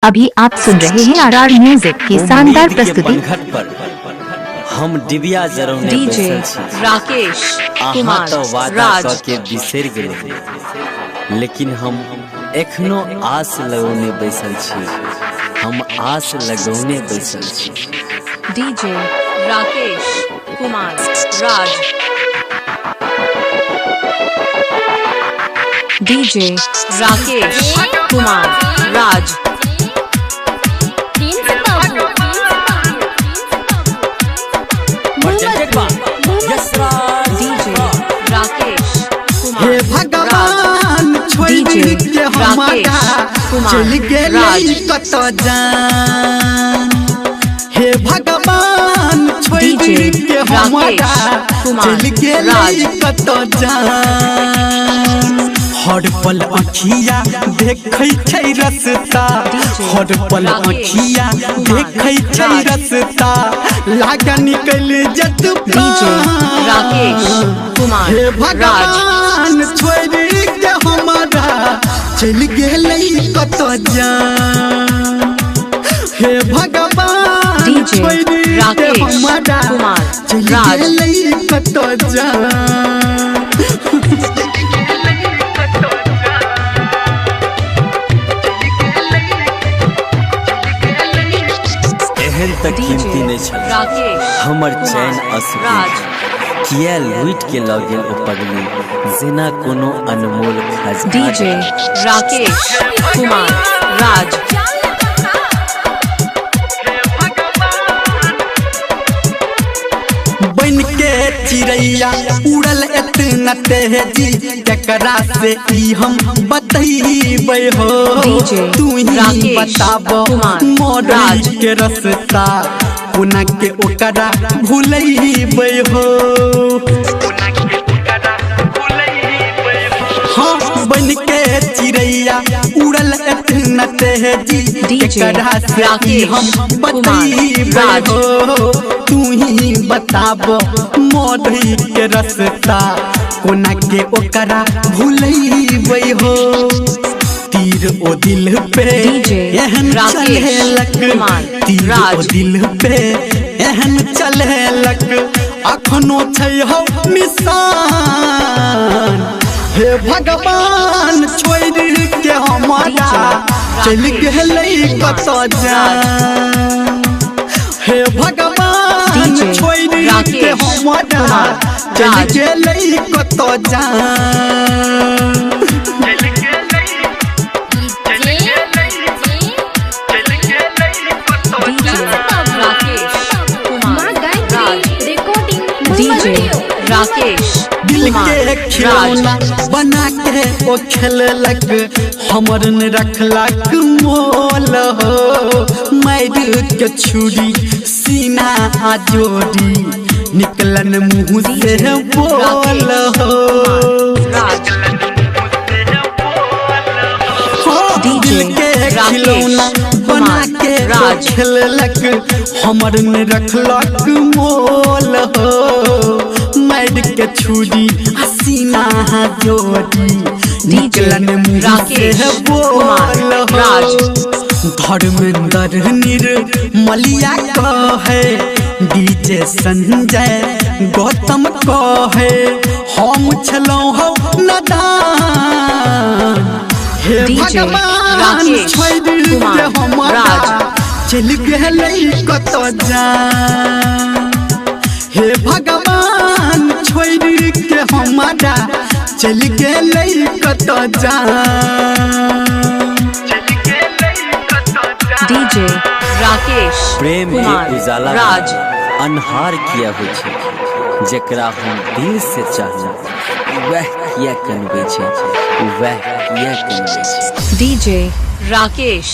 अभी आप सुन रहे हैं आरआर म्यूजिक की शानदार प्रस्तुति। पर हम डिबिया जरौने डीजे राकेश कुमार तो वादा के बिसर गेल, लेकिन हम एखनो आस लगौने बैसल छी। हम आस लगौने बैसल छी। डीजे राकेश कुमार राज। डीजे राकेश कुमार राज। हे भगवान छोड़ के हमारा चल गेलै कत जान। हे भगवान छोड़ के हमारा चल गेलै कत जान। हर पल अखिया देखै छै रस्ता, हर पल अखिया देखै छै रस्ता, लागा निकल जत राकेश कुमार। हे भगवान छोड़ के हमारा चल गेलै कत जान। हे भगवान छोड़ के हमारा चल गेलै कत जान। एहन तक कीमती नहीं छल हमर चैन असराज, किया लूट के लऽ गेल ओ पगली जेना कोनो अनमोल खजाना। डीजे राकेश कुमार राज। बन के चिड़ैया उड़ल एतना तेजी, केकरा से ई हम बतैबै हो। तू ही बताब मोराज के रस्ता, पुना के ओकरा भूलैबै हो। हाँ बन के चिड़ैया उड़ल एतना तेजी, केकरा से ई हम बतैबै हो। तू ही बताब मोरई के रस्ता, कोना के ओकरा भूलैबै हो। तीर ओ दिल पे एहन चलेलक, तीर ओ दिल पे एहन चलेलक, अखनो छै हो निशान। हे भगवान छोड़ के हमारा चल गेलै कत जान। हे भगवान छोड़ के हमारा चल गेलै कत जान। डीजे राकेश दिल के खिलौना बना के ओ खेललक, हमर न रखलक मोल हो। मार के छुरी सीना आ जोड़ी, निकलन मुँह से बोल हो। दिल के खिलौना बना के ओ खेललक, हमर न रखलक मोल हो। मार के छुरी सीना जोड़ी, निकलन मुँह से बोल हो। धर्मेंद्र निर्मलिया कहे, डीजे संजय गौतम कहे, हम छलौं हो नदान। हे भगवान छोड़ के हमारा चल गेलै कत जान। हे भगवान छोड़ के हमारा चल गेलै कत जान। डीजे राकेश प्रेम के उजाला राज। अन्हार किया हो छै, जेकरा हम दिल से चाहना वह किया कनबै छै, वह किया कनबै छै। डीजे राकेश